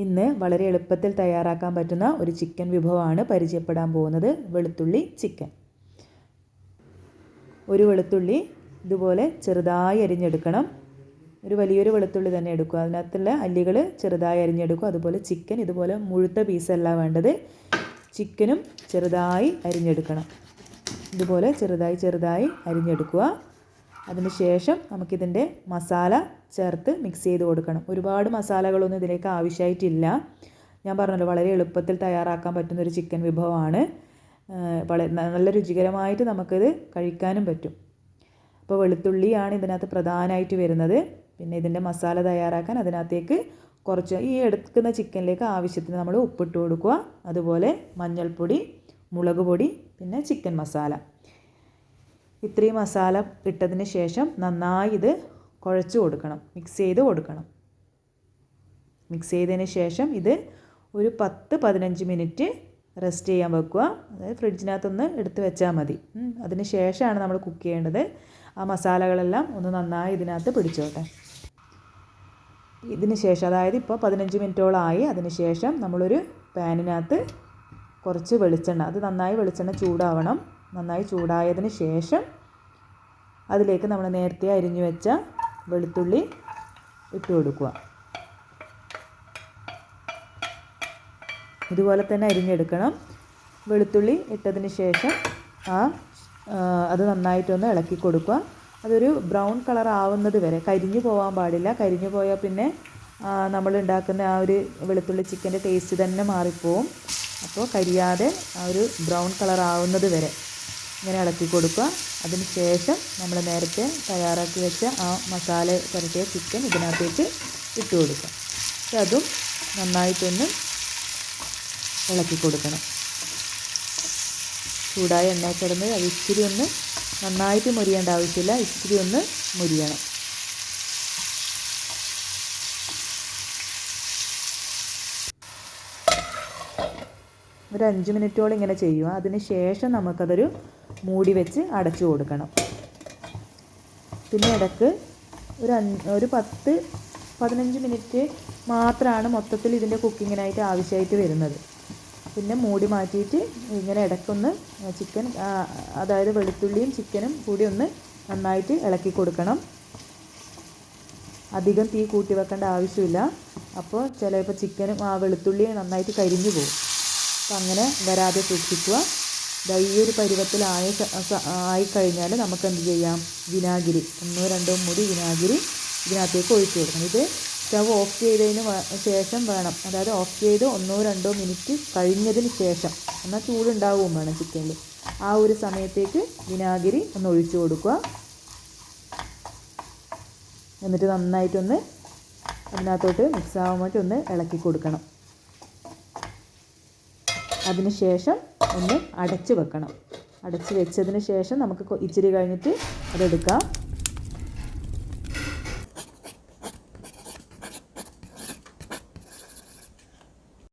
ഇന്ന് വളരെ എളുപ്പത്തിൽ തയ്യാറാക്കാൻ പറ്റുന്ന ഒരു ചിക്കൻ വിഭവമാണ് പരിചയപ്പെടാൻ പോകുന്നത്. വെളുത്തുള്ളി ചിക്കൻ. ഒരു വെളുത്തുള്ളി ഇതുപോലെ ചെറുതായി അരിഞ്ഞെടുക്കണം. ഒരു വലിയൊരു വെളുത്തുള്ളി തന്നെ എടുക്കുക. അതിനകത്തുള്ള അല്ലികൾ ചെറുതായി അരിഞ്ഞെടുക്കുക. അതുപോലെ ചിക്കൻ ഇതുപോലെ മുഴുത്ത പീസല്ല വേണ്ടത്. ചിക്കനും ചെറുതായി അരിഞ്ഞെടുക്കണം. ഇതുപോലെ ചെറുതായി അരിഞ്ഞെടുക്കുക. അതിനുശേഷം നമുക്കിതിൻ്റെ മസാല ചേർത്ത് മിക്സ് ചെയ്ത് കൊടുക്കണം. ഒരുപാട് മസാലകളൊന്നും ഇതിലേക്ക് ആവശ്യമായിട്ടില്ല. ഞാൻ പറഞ്ഞല്ലോ, വളരെ എളുപ്പത്തിൽ തയ്യാറാക്കാൻ പറ്റുന്നൊരു ചിക്കൻ വിഭവമാണ്. നല്ല രുചികരമായിട്ട് നമുക്കിത് കഴിക്കാനും പറ്റും. അപ്പോൾ വെളുത്തുള്ളിയാണ് ഇതിനകത്ത് പ്രധാനമായിട്ട് വരുന്നത്. പിന്നെ ഇതിൻ്റെ മസാല തയ്യാറാക്കാൻ അതിനകത്തേക്ക് കുറച്ച് ഈ എടുക്കുന്ന ചിക്കനിലേക്ക് ആവശ്യത്തിന് നമ്മൾ ഉപ്പിട്ട് കൊടുക്കുക. അതുപോലെ മഞ്ഞൾപ്പൊടി, മുളക് പൊടി, പിന്നെ ചിക്കൻ മസാല. ഇത്രയും മസാല ഇട്ടതിന് ശേഷം നന്നായി ഇത് കുഴച്ച് കൊടുക്കണം, മിക്സ് ചെയ്ത് കൊടുക്കണം. മിക്സ് ചെയ്തതിന് ശേഷം ഇത് ഒരു 10-15 മിനിറ്റ് റെസ്റ്റ് ചെയ്യാൻ വെക്കുക. അതായത് ഫ്രിഡ്ജിനകത്തൊന്ന് എടുത്ത് വെച്ചാൽ മതി. അതിന് ശേഷമാണ് നമ്മൾ കുക്ക് ചെയ്യേണ്ടത്. ആ മസാലകളെല്ലാം ഒന്ന് നന്നായി ഇതിനകത്ത് പിടിച്ചോട്ടെ. ഇതിന് ശേഷം, അതായത് ഇപ്പോൾ 15 മിനിറ്റോളമായി. അതിന് ശേഷം നമ്മളൊരു പാനിനകത്ത് കുറച്ച് വെളിച്ചെണ്ണ, അത് നന്നായി വെളിച്ചെണ്ണ ചൂടാവണം. നന്നായി ചൂടായതിന് ശേഷം അതിലേക്ക് നമ്മൾ നേരത്തെ അരിഞ്ഞു വെച്ച വെളുത്തുള്ളി ഇട്ട് കൊടുക്കുക. ഇതുപോലെ തന്നെ അരിഞ്ഞെടുക്കണം. വെളുത്തുള്ളി ഇട്ടതിന് ശേഷം അത് നന്നായിട്ടൊന്ന് ഇളക്കി കൊടുക്കുക. അതൊരു ബ്രൗൺ കളർ ആവുന്നത് വരെ. കരിഞ്ഞു പോകാൻ പാടില്ല. കരിഞ്ഞു പോയാൽ പിന്നെ നമ്മൾ ഉണ്ടാക്കുന്ന ആ ഒരു വെളുത്തുള്ളി ചിക്കൻ്റെ ടേസ്റ്റ് തന്നെ മാറിപ്പോവും. അപ്പോൾ കരിയാതെ ആ ഒരു ബ്രൗൺ കളർ ആവുന്നത് വരെ ഇങ്ങനെ ഇളക്കി കൊടുക്കുക. അതിന് ശേഷം നമ്മൾ നേരത്തെ തയ്യാറാക്കി വെച്ച ആ മസാല പുരട്ടിയ ചിക്കൻ ഇതിനകത്തേക്ക് ഇട്ട് കൊടുക്കുക. അതും നന്നായിട്ടൊന്ന് ഇളക്കി കൊടുക്കണം. ചൂടായ എണ്ണ കിടന്ന് അത് ഇച്ചിരി ഒന്ന് നന്നായിട്ട് മുരിയേണ്ട ആവശ്യമില്ല, ഇച്ചിരി ഒന്ന് മുരിയണം. ഒരു 5 മിനിറ്റോളം ഇങ്ങനെ ചെയ്യുക. അതിന് ശേഷം നമുക്കതൊരു മൂടി വെച്ച് അടച്ചു കൊടുക്കണം. പിന്നെ ഇടയ്ക്ക് ഒരു 10-15 മിനിറ്റ് മാത്രമാണ് മൊത്തത്തിൽ ഇതിൻ്റെ കുക്കിങ്ങിനായിട്ട് ആവശ്യമായിട്ട് വരുന്നത്. പിന്നെ മൂടി മാറ്റിയിട്ട് ഇങ്ങനെ ഇടയ്ക്കൊന്ന് ചിക്കൻ, അതായത് വെളുത്തുള്ളിയും ചിക്കനും കൂടി ഒന്ന് നന്നായിട്ട് ഇളക്കി കൊടുക്കണം. അധികം തീ കൂട്ടി വെക്കേണ്ട ആവശ്യമില്ല. അപ്പോൾ ചിലപ്പോൾ ചിക്കനും ആ വെളുത്തുള്ളി നന്നായിട്ട് കരിഞ്ഞു പോകും. അപ്പോൾ അങ്ങനെ വരാതെ സൂക്ഷിക്കുക. ഈ ഒരു പരുവത്തിലായിക്കഴിഞ്ഞാൽ നമുക്ക് എന്ത് ചെയ്യാം, വിനാഗിരി 1-2 മുടി വിനാഗിരി ഇതിനകത്തേക്ക് ഒഴിച്ചു കൊടുക്കണം. ഇത് സ്റ്റവ് ഓഫ് ചെയ്തതിന് ശേഷം വേണം, അതായത് ഓഫ് ചെയ്ത് 1-2 മിനിറ്റ് കഴിഞ്ഞതിന് ശേഷം, എന്നാൽ ചൂടുണ്ടാവുകയും വേണം ചിക്കനിൽ. ആ ഒരു സമയത്തേക്ക് വിനാഗിരി ഒന്ന് ഒഴിച്ചു കൊടുക്കുക. എന്നിട്ട് നന്നായിട്ടൊന്ന് അതിനകത്തോട്ട് മിക്സ് ആവാൻ വേണ്ടി ഒന്ന് ഇളക്കി കൊടുക്കണം. അതിന് ശേഷം ഒന്ന് അടച്ച് വെക്കണം. അടച്ച് വെച്ചതിന് ശേഷം നമുക്ക് ഇച്ചിരി കഴിഞ്ഞിട്ട് അതെടുക്കാം.